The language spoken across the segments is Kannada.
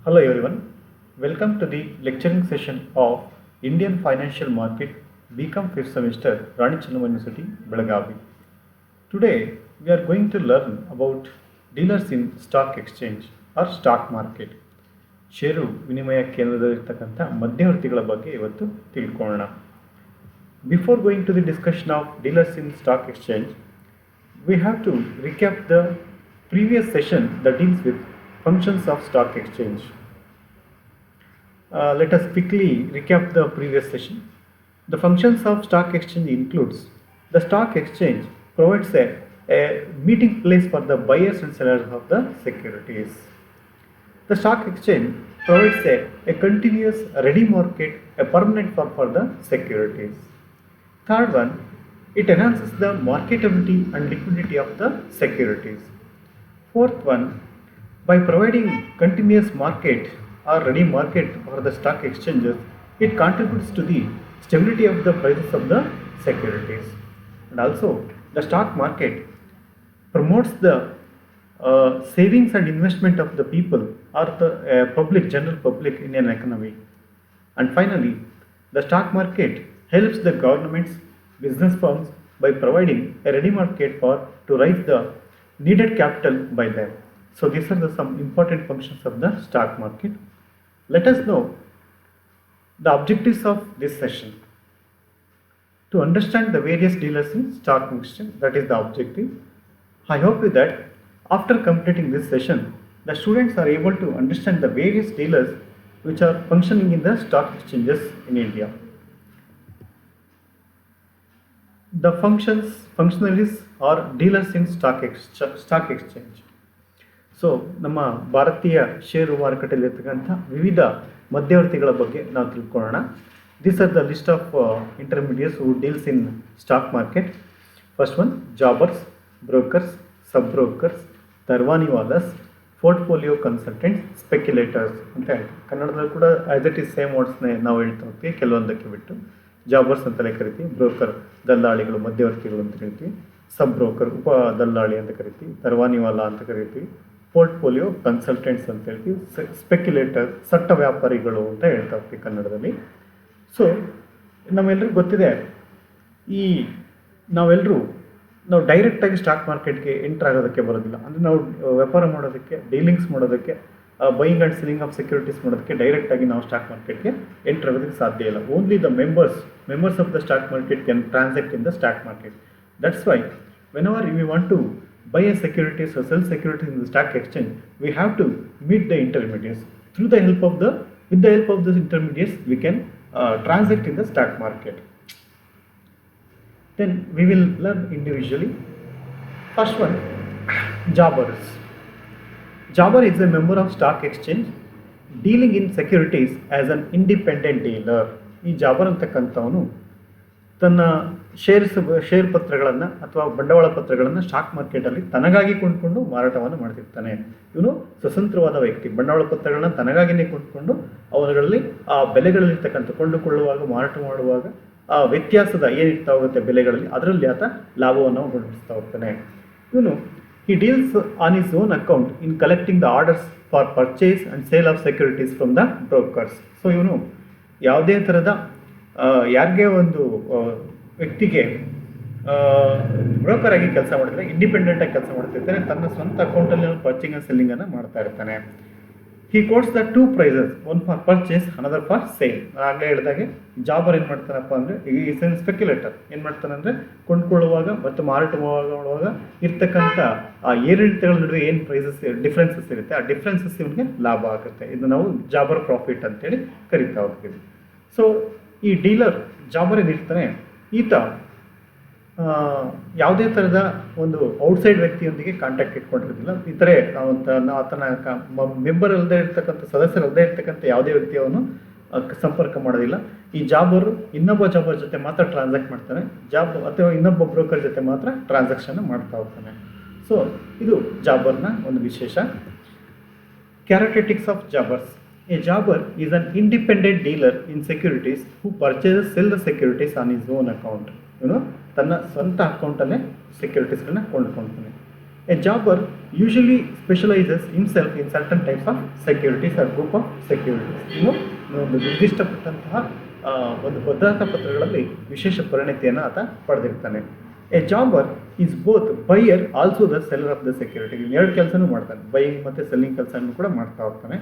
Hello everyone, welcome to the lecturing session of Indian Financial Market BCom 5th semester Rani Chennamma University, Belagavi. Today we are going to learn about dealers in stock exchange or stock market. ಷೇರು ವಿನಿಮಯ ಕೇಂದ್ರದಲ್ಲಿರ್ತಕ್ಕಂಥ ಮಧ್ಯವರ್ತಿಗಳ ಬಗ್ಗೆ ಇವತ್ತು ತಿಳ್ಕೊಳ್ಳೋಣ. Before going to the discussion of dealers in stock exchange, we have to recap the previous session that deals with functions of stock exchange. Let us quickly recap the previous session. The functions of stock exchange includes the stock exchange provides a meeting place for the buyers and sellers of the securities. The stock exchange provides a continuous ready market, a permanent form for the securities. Third one, it enhances the marketability and liquidity of the securities. Fourth one, by providing continuous market or ready market for the stock exchanges, it contributes to the stability of the prices of the securities. And also, the stock market promotes the savings and investment of the people or the general public in an economy. And finally, the stock market helps the governments, business firms by providing a ready market to raise the needed capital by them. So these are some important functions of the stock market. Let us know the objectives of this session. To understand the various dealers in stock exchange, that is the objective. I hope that after completing this session, the students are able to understand the various dealers which are functioning in the stock exchanges in India. The functionaries or dealers in stock exchange. So ನಮ್ಮ ಭಾರತೀಯ ಷೇರು ಮಾರುಕಟ್ಟೆಯಲ್ಲಿರ್ತಕ್ಕಂಥ ವಿವಿಧ ಮಧ್ಯವರ್ತಿಗಳ ಬಗ್ಗೆ ನಾವು ತಿಳ್ಕೊಳ್ಳೋಣ. This are the list of intermediates who deals in stock market. First one, jobbers, brokers, sub brokers, ದರ್ವಾನಿವಾಲಸ್, ಪೋರ್ಟ್ಫೋಲಿಯೋ ಕನ್ಸಲ್ಟೆಂಟ್ಸ್, ಸ್ಪೆಕ್ಯುಲೇಟರ್ಸ್ ಅಂತ ಹೇಳ್ತೀವಿ. ಕನ್ನಡದಲ್ಲಿ ಕೂಡ ಆ್ಯಸ್ ಇಟ್ ಈಸ್ ಸೇಮ್ ವರ್ಡ್ಸ್ನೇ ನಾವು ಹೇಳ್ತಾ ಹೋಗ್ತೀವಿ, ಕೆಲವೊಂದಕ್ಕೆ ಬಿಟ್ಟು. ಜಾಬರ್ಸ್ ಅಂತಲೇ ಕರಿತೀವಿ, ಬ್ರೋಕರ್ ದಲ್ಲಾಳಿಗಳು, ಮಧ್ಯವರ್ತಿಗಳು ಅಂತ ಕರಿತೀವಿ, ಸಬ್ ಬ್ರೋಕರ್ ಉಪ ದಲ್ಲಾಳಿ ಅಂತ ಕರಿತೀವಿ, ದರ್ವಾನಿವಾಲ ಅಂತ ಕರಿತೀವಿ, ಪೋರ್ಟ್ಫೋಲಿಯೋ ಕನ್ಸಲ್ಟೆಂಟ್ಸ್ ಅಂತ ಹೇಳ್ತೀವಿ, ಸ್ಪೆಕ್ಯುಲೇಟರ್ ಸಟ್ಟ ವ್ಯಾಪಾರಿಗಳು ಅಂತ ಹೇಳ್ತಾ ಹೋಗ್ತೀವಿ ಕನ್ನಡದಲ್ಲಿ. ಸೊ ನಮ್ಮೆಲ್ಲರಿಗೂ ಗೊತ್ತಿದೆ, ನಾವು ಡೈರೆಕ್ಟಾಗಿ ಸ್ಟಾಕ್ ಮಾರ್ಕೆಟ್ಗೆ ಎಂಟ್ರ್ ಆಗೋದಕ್ಕೆ ಬರೋದಿಲ್ಲ. ಅಂದರೆ ನಾವು ವ್ಯಾಪಾರ ಮಾಡೋದಕ್ಕೆ, ಡೀಲಿಂಗ್ಸ್ ಮಾಡೋದಕ್ಕೆ, buying and selling of securities ಮಾಡೋದಕ್ಕೆ ಡೈರೆಕ್ಟಾಗಿ ನಾವು ಸ್ಟಾಕ್ ಮಾರ್ಕೆಟ್ಗೆ ಎಂಟ್ರ್ ಆಗೋದಕ್ಕೆ ಸಾಧ್ಯ ಇಲ್ಲ. Only the members of the stock market can transact in the stock market. That's why whenever we want to buy a securities or sell securities in the stock exchange, we have to meet the intermediaries. With the help of those intermediaries, we can transact in the stock market. Then we will learn individually. First one, Jobbers. Jobber is a member of stock exchange dealing in securities as an independent dealer. ಈ ಜಾಬರ್ ಅಂತಕ್ಕಂಥವನು ತನ್ನ ಶೇರ್ ಪತ್ರಗಳನ್ನು ಅಥವಾ ಬಂಡವಾಳ ಪತ್ರಗಳನ್ನು ಸ್ಟಾಕ್ ಮಾರ್ಕೆಟಲ್ಲಿ ತನಗಾಗಿ ಕೊಂಡುಕೊಂಡು ಮಾರಾಟವನ್ನು ಮಾಡ್ತಿರ್ತಾನೆ. ಇವನು ಸ್ವತಂತ್ರವಾದ ವ್ಯಕ್ತಿ. ಬಂಡವಾಳ ಪತ್ರಗಳನ್ನ ತನಗಾಗಿಯೇ ಕೊಂಡುಕೊಂಡು ಅವುಗಳಲ್ಲಿ ಆ ಬೆಲೆಗಳಲ್ಲಿರ್ತಕ್ಕಂಥ ಕೊಂಡುಕೊಳ್ಳುವಾಗ, ಮಾರಾಟ ಮಾಡುವಾಗ ಆ ವ್ಯತ್ಯಾಸದ ಏನಿರ್ತಾ ಹೋಗುತ್ತೆ ಬೆಲೆಗಳಲ್ಲಿ, ಅದರಲ್ಲಿ ಆತ ಲಾಭವನ್ನು ಗಳಿಸ್ತಾ ಹೋಗ್ತಾನೆ. ಇವನು he deals on his own account in collecting the orders for purchase and sale of securities from the brokers. So ಇವನು ಯಾವುದೇ ಥರದ ಯಾರಿಗೆ ಒಂದು ವ್ಯಕ್ತಿಗೆ ಬ್ರೋಕರ್ ಆಗಿ ಕೆಲಸ ಮಾಡಿದ್ರೆ, ಇಂಡಿಪೆಂಡೆಂಟಾಗಿ ಕೆಲಸ ಮಾಡ್ತಿರ್ತಾನೆ, ತನ್ನ ಸ್ವಂತ ಅಕೌಂಟಲ್ಲಿ ಪರ್ಚೇಸಿಂಗ್ ಆ್ಯಂಡ್ ಸೆಲ್ಲಿಂಗನ್ನು ಮಾಡ್ತಾ ಇರ್ತಾನೆ. He quotes the two prices, one for purchase, another for sale. ಆಗಲೇ ಹೇಳಿದಾಗೆ ಜಾಬರ್ ಏನು ಮಾಡ್ತಾನಪ್ಪ ಅಂದರೆ, ಈಸ್ ಎನ್ ಸ್ಪೆಕ್ಯುಲೇಟರ್. ಏನು ಮಾಡ್ತಾನೆ ಅಂದರೆ, ಕೊಂಡ್ಕೊಳ್ಳುವಾಗ ಮತ್ತು ಮಾರಾಟ ಮಾಡುವಾಗ ಇರ್ತಕ್ಕಂಥ ಆ ಏರಿಳಿತಗಳ ನಡುವೆ ಏನು ಡಿಫ್ರೆನ್ಸಸ್ ಇರುತ್ತೆ, ಆ ಡಿಫ್ರೆನ್ಸಸ್ ಇವನಿಗೆ ಲಾಭ ಆಗುತ್ತೆ. ಇದು ನಾವು ಜಾಬರ್ ಪ್ರಾಫಿಟ್ ಅಂತೇಳಿ ಕರಿತಾ ಹೋಗ್ತೀವಿ. ಸೊ ಈ ಡೀಲರ್ ಜಾಬರ್ ಏನಿರ್ತಾನೆ, ಈತ ಯಾವುದೇ ಥರದ ಒಂದು ಔಟ್ಸೈಡ್ ವ್ಯಕ್ತಿಯೊಂದಿಗೆ ಕಾಂಟ್ಯಾಕ್ಟ್ ಇಟ್ಕೊಂಡಿರೋದಿಲ್ಲ. ಇತರೆ ಆತನ ಮೆಂಬರ್ ಅಲ್ಲದೆ ಇರ್ತಕ್ಕಂಥ, ಸದಸ್ಯರಲ್ಲದೆ ಇರ್ತಕ್ಕಂಥ ಯಾವುದೇ ವ್ಯಕ್ತಿಯನ್ನು ಸಂಪರ್ಕ ಮಾಡೋದಿಲ್ಲ. ಈ ಜಾಬರು ಇನ್ನೊಬ್ಬ ಜಾಬರ್ ಜೊತೆ ಮಾತ್ರ ಟ್ರಾನ್ಸಾಕ್ಟ್ ಮಾಡ್ತಾನೆ, ಅಥವಾ ಇನ್ನೊಬ್ಬ ಬ್ರೋಕರ್ ಜೊತೆ ಮಾತ್ರ ಟ್ರಾನ್ಸಾಕ್ಷನ್ ಮಾಡ್ತಾ ಹೋಗ್ತಾನೆ. ಸೊ ಇದು ಜಾಬರ್ನ ಒಂದು ವಿಶೇಷ. Characteristics of jobbers. A jobber is an independent dealer in securities who sell the securities on his own account. ತನ್ನ ಸ್ವಂತ ಅಕೌಂಟಲ್ಲೇ ಸೆಕ್ಯೂರಿಟೀಸ್ಗಳನ್ನ ಕೊಂಡ್ಕೊಳ್ತಾನೆ. A jobber usually specializes himself in certain types of securities or group of securities. ಇನ್ನು ಒಂದು ನಿರ್ದಿಷ್ಟಪಟ್ಟಂತಹ ಒಂದು ಭದ್ರತಾ ಪತ್ರಗಳಲ್ಲಿ ವಿಶೇಷ ಪರಿಣತಿಯನ್ನು ಆತ ಪಡೆದಿರ್ತಾನೆ. A jobber is both buyer also the seller of the security. ಎರಡು ಕೆಲಸನೂ ಮಾಡ್ತಾನೆ, ಬೈಯಿಂಗ್ ಮತ್ತು ಸೆಲ್ಲಿಂಗ್ ಕೆಲಸನೂ ಕೂಡ ಮಾಡ್ತಾ ಹೋಗ್ತಾನೆ.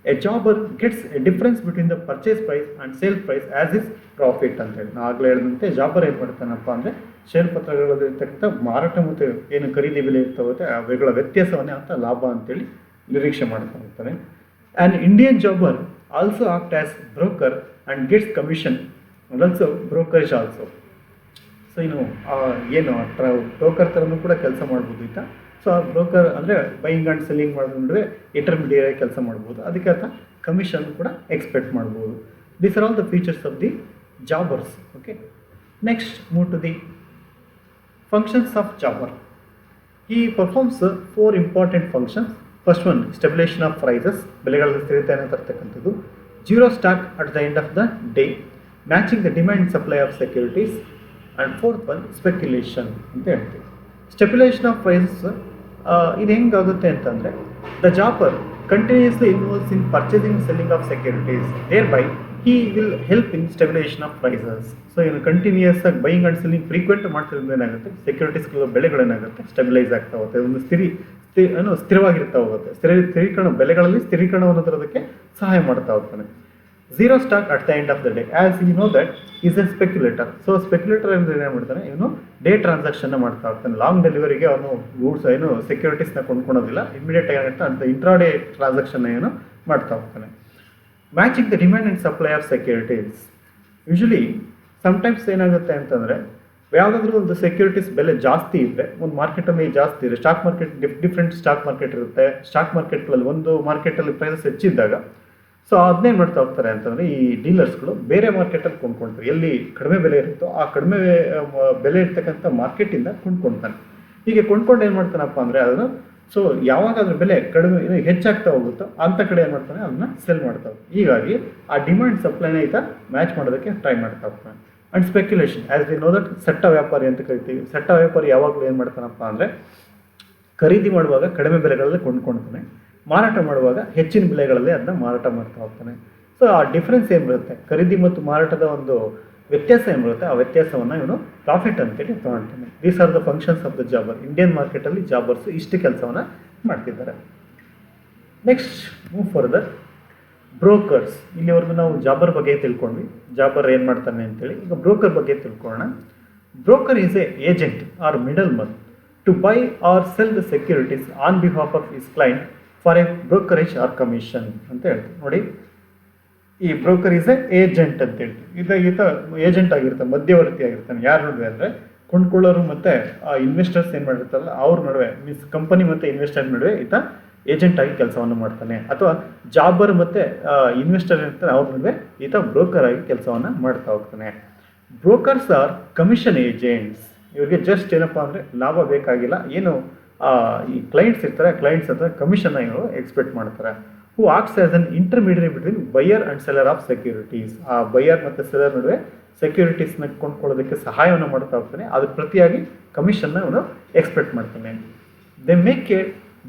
A jobber gets a difference between the purchase price and sale price as his profit ಅಂತ ಹೇಳಿ. ನಾವು ಆಗಲೇ ಹೇಳಿದಂತೆ ಜಾಬರ್ ಏನು ಮಾಡ್ತಾನಪ್ಪ ಅಂದರೆ ಷೇರು ಪತ್ರಗಳಲ್ಲಿರ್ತಕ್ಕಂಥ ಮಾರಾಟ ಮತ್ತು ಏನು ಖರೀದಿ ಬೆಲೆ ಇರ್ತಾವೆ ಅವುಗಳ ವ್ಯತ್ಯಾಸವನ್ನೇ ಅಂತ ಲಾಭ ಅಂತೇಳಿ ನಿರೀಕ್ಷೆ ಮಾಡ್ತಾ ಹೋಗ್ತಾನೆ. An Indian jobber also act as broker and gets commission and also brokerage also. So ಇನ್ನು ಏನು ಬ್ರೋಕರ್ ಥರನೂ ಕೂಡ ಕೆಲಸ ಮಾಡ್ಬೋದು ಈತ. ಸೊ ಆ ಬ್ರೋಕರ್ ಅಂದರೆ ಬೈಯಿಂಗ್ ಆ್ಯಂಡ್ ಸೆಲ್ಲಿಂಗ್ ಮಾಡೋದ್ರ ನಡುವೆ ಇಂಟರ್ಮೀಡಿಯೇಟ್ ಕೆಲಸ ಮಾಡ್ಬೋದು, ಅದಕ್ಕೆ ಆತ ಕಮಿಷನ್ ಕೂಡ ಎಕ್ಸ್ಪೆಕ್ಟ್ ಮಾಡ್ಬೋದು. These are all the features of the jobbers. Okay, next move to the functions of jobber. He performs 4 important functions. First one stabilization of prices, ಬೆಲೆಗಳ ಸ್ಥಿರತೆಯನ್ನು ತರ್ತಕ್ಕಂಥದ್ದು. Zero stock at the end of the day, matching the demand and supply of securities. And fourth one speculation ಅಂತ ಹೇಳ್ತೀವಿ. ಸ್ಟೆಬ್ಯುಲೇಷನ್ ಆಫ್ ಪ್ರೈಸಸ್ ಇದು ಹೆಂಗಾಗುತ್ತೆ ಅಂತಂದರೆ, the jobber continuously involves in purchasing selling of securities, there by he will help in stabilization of prices. So ಏನು ಕಂಟಿನ್ಯೂಯಸ್ ಆಗಿ ಬೈಯಿಂಗ್ ಆ್ಯಂಡ್ ಸೆಲ್ಲಿಂಗ್ ಫ್ರೀಕ್ವೆಂಟ್ ಮಾಡ್ತಿರೋದು ಏನಾಗುತ್ತೆ, ಸೆಕ್ಯೂರಿಟೀಸ್ಗಳ ಬೆಲೆಗಳೇನಾಗುತ್ತೆ ಸ್ಟೆಬಿಲೈಸ್ ಆಗ್ತಾ ಹೋಗುತ್ತೆ, ಒಂದು ಸ್ಥಿರವಾಗಿರ್ತಾ ಹೋಗುತ್ತೆ. ಸ್ಥಿರೀಕರಣ ಬೆಲೆಗಳಲ್ಲಿ ಸ್ಥಿರೀಕರಣವನ್ನು ತರೋದಕ್ಕೆ ಸಹಾಯ ಮಾಡ್ತಾ ಹೋಗ್ತಾನೆ. Zero stock at the end of the day, as you know that is a speculator. So speculator ಅಂದರೆ ಏನು ಮಾಡ್ತಾನೆ, ಇವನು ಡೇ ಟ್ರಾನ್ಸಾಕ್ಷನ್ನ ಮಾಡ್ತಾ ಹೋಗ್ತಾನೆ. ಲಾಂಗ್ ಡೆಲಿವರಿಗೆ ಅವನು ಗೂಡ್ಸ್ ಏನು ಸೆಕ್ಯೂರಿಟೀಸ್ನ ಕೊಂಡ್ಕೊಳೋದಿಲ್ಲ, ಇಮಿಡಿಯೇಟ್ ಆಗಿ ಅಂತ ಇಂಟ್ರಾಡೇ ಟ್ರಾನ್ಸಾಕ್ಷನ್ನ ಏನು ಮಾಡ್ತಾ ಹೋಗ್ತಾನೆ. Matching the demand and supply of securities. Usually sometimes ಏನಾಗುತ್ತೆ ಅಂತಂದರೆ, ಯಾವುದಾದ್ರೂ ಒಂದು ಸೆಕ್ಯೂರಿಟೀಸ್ ಬೆಲೆ ಜಾಸ್ತಿ ಇದ್ದರೆ, ಒಂದು ಮಾರ್ಕೆಟಲ್ಲಿ ಜಾಸ್ತಿ ಇದೆ, stock market different stock market ಇರುತ್ತೆ. ಸ್ಟಾಕ್ ಮಾರ್ಕೆಟ್ಗಳಲ್ಲಿ ಒಂದು ಮಾರ್ಕೆಟಲ್ಲಿ ಪ್ರೈಸಸ್ ಹೆಚ್ಚಿದ್ದಾಗ ಸೊ ಅದನ್ನೇನು ಮಾಡ್ತಾ ಹೋಗ್ತಾರೆ ಅಂತಂದರೆ, ಈ ಡೀಲರ್ಸ್ಗಳು ಬೇರೆ ಮಾರ್ಕೆಟಲ್ಲಿ ಕೊಂಡ್ಕೊಳ್ತಾರೆ. ಎಲ್ಲಿ ಕಡಿಮೆ ಬೆಲೆ ಇರುತ್ತೋ ಆ ಕಡಿಮೆ ಬೆಲೆ ಇರ್ತಕ್ಕಂಥ ಮಾರ್ಕೆಟಿಂದ ಕೊಂಡ್ಕೊಳ್ತಾನೆ. ಹೀಗೆ ಕೊಂಡ್ಕೊಂಡು ಏನು ಮಾಡ್ತಾನಪ್ಪ ಅಂದರೆ, ಅದನ್ನು ಸೊ ಯಾವಾಗ ಅದ್ರ ಬೆಲೆ ಕಡಿಮೆ ಹೆಚ್ಚಾಗ್ತಾ ಹೋಗುತ್ತೋ ಅಂಥ ಕಡೆ ಏನು ಮಾಡ್ತಾನೆ, ಅದನ್ನು ಸೆಲ್ ಮಾಡ್ತಾ ಹೋಗ್ತಾನೆ. ಹೀಗಾಗಿ ಆ ಡಿಮ್ಯಾಂಡ್ ಸಪ್ಲೈನ ಈತ ಮ್ಯಾಚ್ ಮಾಡೋದಕ್ಕೆ ಟ್ರೈ ಮಾಡ್ತಾ ಹೋಗ್ತಾನೆ. And speculation, as we know that ಸಟ್ಟ ವ್ಯಾಪಾರಿ ಅಂತ ಕರಿತೀವಿ. ಸಟ್ಟ ವ್ಯಾಪಾರಿ ಯಾವಾಗಲೂ ಏನು ಮಾಡ್ತಾನಪ್ಪ ಅಂದರೆ, ಖರೀದಿ ಮಾಡುವಾಗ ಕಡಿಮೆ ಬೆಲೆಗಳಲ್ಲಿ ಕೊಂಡ್ಕೊಳ್ತಾನೆ, ಮಾರಾಟ ಮಾಡುವಾಗ ಹೆಚ್ಚಿನ ಬೆಲೆಗಳಲ್ಲಿ ಅದನ್ನ ಮಾರಾಟ ಮಾಡ್ತಾ ಹೋಗ್ತಾನೆ. ಸೊ ಆ ಡಿಫ್ರೆನ್ಸ್ ಏನು ಬರುತ್ತೆ, ಖರೀದಿ ಮತ್ತು ಮಾರಾಟದ ಒಂದು ವ್ಯತ್ಯಾಸ ಏನು ಬರುತ್ತೆ, ಆ ವ್ಯತ್ಯಾಸವನ್ನು ಇವನು ಪ್ರಾಫಿಟ್ ಅಂತೇಳಿ ತೊಗೊಳ್ತಾನೆ. These are the functions of the jobber. Indian ಮಾರ್ಕೆಟಲ್ಲಿ ಜಾಬರ್ಸು ಇಷ್ಟು ಕೆಲಸವನ್ನು ಮಾಡ್ತಿದ್ದಾರೆ. Next move further, brokers. ಇಲ್ಲಿವರೆಗೂ ನಾವು ಜಾಬರ್ ಬಗ್ಗೆ ತಿಳ್ಕೊಂಡ್ವಿ, ಜಾಬರ್ ಏನು ಮಾಡ್ತಾನೆ ಅಂತೇಳಿ. ಈಗ ಬ್ರೋಕರ್ ಬಗ್ಗೆ ತಿಳ್ಕೊಳ್ಳೋಣ. Broker is a agent or middleman to buy or sell the securities on behalf of his client for a brokerage or commission ಅಂತ ಹೇಳ್ತೀವಿ. ನೋಡಿ, ಈ ಬ್ರೋಕರ್ ಈಸ್ ಎ ಏಜೆಂಟ್ ಅಂತ ಹೇಳ್ತೀವಿ. ಈತ ಏಜೆಂಟ್ ಆಗಿರ್ತಾನೆ, ಮಧ್ಯವರ್ತಿ ಆಗಿರ್ತಾನೆ. ಯಾರ ನಡುವೆ ಅಂದರೆ, ಕೊಂಡ್ಕೊಳ್ಳೋರು ಮತ್ತು ಆ ಇನ್ವೆಸ್ಟರ್ಸ್ ಏನು ಮಾಡಿರ್ತಾರಲ್ಲ ಅವ್ರ ನಡುವೆ, ಮೀನ್ಸ್ ಕಂಪನಿ ಮತ್ತು ಇನ್ವೆಸ್ಟರ್ ನಡುವೆ ಈತ ಏಜೆಂಟ್ ಆಗಿ ಕೆಲಸವನ್ನು ಮಾಡ್ತಾನೆ. ಅಥವಾ ಜಾಬರ್ ಮತ್ತು ಇನ್ವೆಸ್ಟರ್ ಇರ್ತಾನೆ, ಅವ್ರ ನಡುವೆ ಈತ ಬ್ರೋಕರ್ ಆಗಿ ಕೆಲಸವನ್ನು ಮಾಡ್ತಾ ಹೋಗ್ತಾನೆ. Brokers or commission agents. ಇವ್ರಿಗೆ ಜಸ್ಟ್ ಏನಪ್ಪ ಅಂದರೆ ಲಾಭ ಬೇಕಾಗಿಲ್ಲ, ಏನು ಈ ಕ್ಲೈಂಟ್ಸ್ ಇರ್ತಾರೆ, ಕ್ಲೈಂಟ್ಸ್ ಹತ್ರ ಕಮಿಷನ್ನ ಇವರು ಎಕ್ಸ್ಪೆಕ್ಟ್ ಮಾಡ್ತಾರೆ. Who acts as an intermediate between buyer and seller of securities. ಆ ಬೈಯರ್ ಮತ್ತು ಸೆಲ್ಲರ್ ನಡುವೆ ಸೆಕ್ಯೂರಿಟೀಸ್ನ ಕೊಂಡ್ಕೊಳ್ಳೋದಕ್ಕೆ ಸಹಾಯವನ್ನು ಮಾಡ್ತಾ ಹೋಗ್ತಾನೆ. ಅದ್ರ ಪ್ರತಿಯಾಗಿ ಕಮಿಷನ್ನ ಇವನು ಎಕ್ಸ್ಪೆಕ್ಟ್ ಮಾಡ್ತಾನೆ. They make A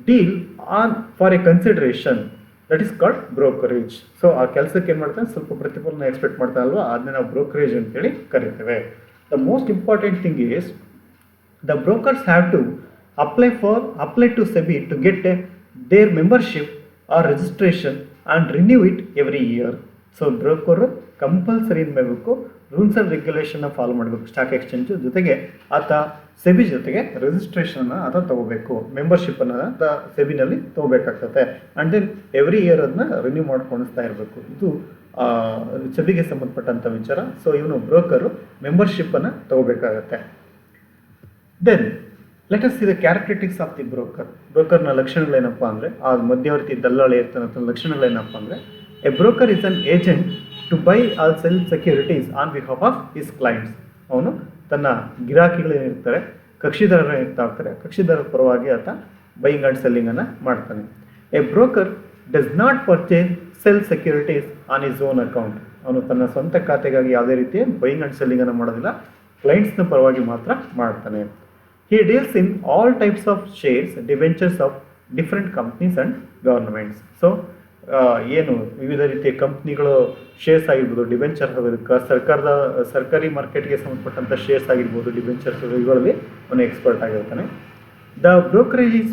deal on for A consideration, that is called brokerage. So ಆ ಕೆಲಸಕ್ಕೆ ಏನು ಮಾಡ್ತಾನೆ, ಸ್ವಲ್ಪ ಪ್ರತಿಫಲನ ಎಕ್ಸ್ಪೆಕ್ಟ್ ಮಾಡ್ತಾನಲ್ವ, ಅದನ್ನ ನಾವು ಬ್ರೋಕರೇಜ್ ಅಂತೇಳಿ ಕರಿತೇವೆ. The most important thing is the brokers have to apply to SEBI to get their membership or registration and renew it every year. So broker compulsory ಏನು ಮಾಡಬೇಕು, ರೂಲ್ಸ್ ಆ್ಯಂಡ್ ರೆಗ್ಯುಲೇಷನ್ನ ಫಾಲೋ ಮಾಡಬೇಕು ಸ್ಟಾಕ್ ಎಕ್ಸ್ಚೇಂಜ್ ಜೊತೆಗೆ. ಆತ ಸೆಬಿ ಜೊತೆಗೆ ರಿಜಿಸ್ಟ್ರೇಷನ್ನ ಆತ ತೊಗೋಬೇಕು, ಮೆಂಬರ್ಶಿಪ್ಪನ್ನು ಆತ ಸೆಬಿನಲ್ಲಿ ತೊಗೋಬೇಕಾಗ್ತದೆ. ಆ್ಯಂಡ್ ದೆನ್ ಎವ್ರಿ ಇಯರ್ ಅದನ್ನ ರಿನ್ಯೂ ಮಾಡ್ಕೊಳಿಸ್ತಾ ಇರಬೇಕು. ಇದು ಸೆಬಿಗೆ ಸಂಬಂಧಪಟ್ಟಂಥ ವಿಚಾರ. ಸೊ ಇವನು ಬ್ರೋಕರು ಮೆಂಬರ್ಶಿಪ್ಪನ್ನು ತೊಗೋಬೇಕಾಗತ್ತೆ. Then let us see the characteristics of the broker. ಬ್ರೋಕರ್ನ ಲಕ್ಷಣಗಳೇನಪ್ಪ ಅಂದರೆ, ಆ ಮಧ್ಯವರ್ತಿ ದಲ್ಲಾಳಿ ಇರ್ತಾನೆ ಲಕ್ಷಣಗಳೇನಪ್ಪ ಅಂದರೆ, a broker is an agent to buy all cell securities on behalf of his clients. ಅವನು ತನ್ನ ಗಿರಾಕಿಗಳೇನಿರ್ತಾರೆ, ಕಕ್ಷಿದಾರರು ಇರ್ತಾ ಇರ್ತಾರೆ, ಕಕ್ಷಿದಾರರ ಪರವಾಗಿ ಆತ ಬೈಯಿಂಗ್ ಆ್ಯಂಡ್ ಸೆಲ್ಲಿಂಗನ್ನು ಮಾಡ್ತಾನೆ. A broker does not purchase cell securities on his own account. ಅವನು ತನ್ನ ಸ್ವಂತ ಖಾತೆಗಾಗಿ ಯಾವುದೇ ರೀತಿಯ ಬೈಯಿಂಗ್ ಆ್ಯಂಡ್ ಸೆಲ್ಲಿಂಗನ್ನು ಮಾಡೋದಿಲ್ಲ, ಕ್ಲೈಂಟ್ಸ್ನ ಪರವಾಗಿ ಮಾತ್ರ ಮಾಡ್ತಾನೆ. He deals in all types of shares, debentures of different companies and governments. So ಏನು ವಿವಿಧ ರೀತಿಯ ಕಂಪ್ನಿಗಳು ಶೇರ್ಸ್ ಆಗಿರ್ಬೋದು, ಡಿಬೆಂಚರ್ಸ್ ಆಗಿರ್ಬೋದು, ಸರ್ಕಾರಿ ಮಾರ್ಕೆಟ್ಗೆ ಸಂಬಂಧಪಟ್ಟಂಥ ಶೇರ್ಸ್ ಆಗಿರ್ಬೋದು, ಡಿಬೆಂಚರ್ಸ್ ಇವುಗಳಲ್ಲಿ ಅವನು ಎಕ್ಸ್ಪರ್ಟ್ ಆಗಿರ್ತಾನೆ. The brokerage is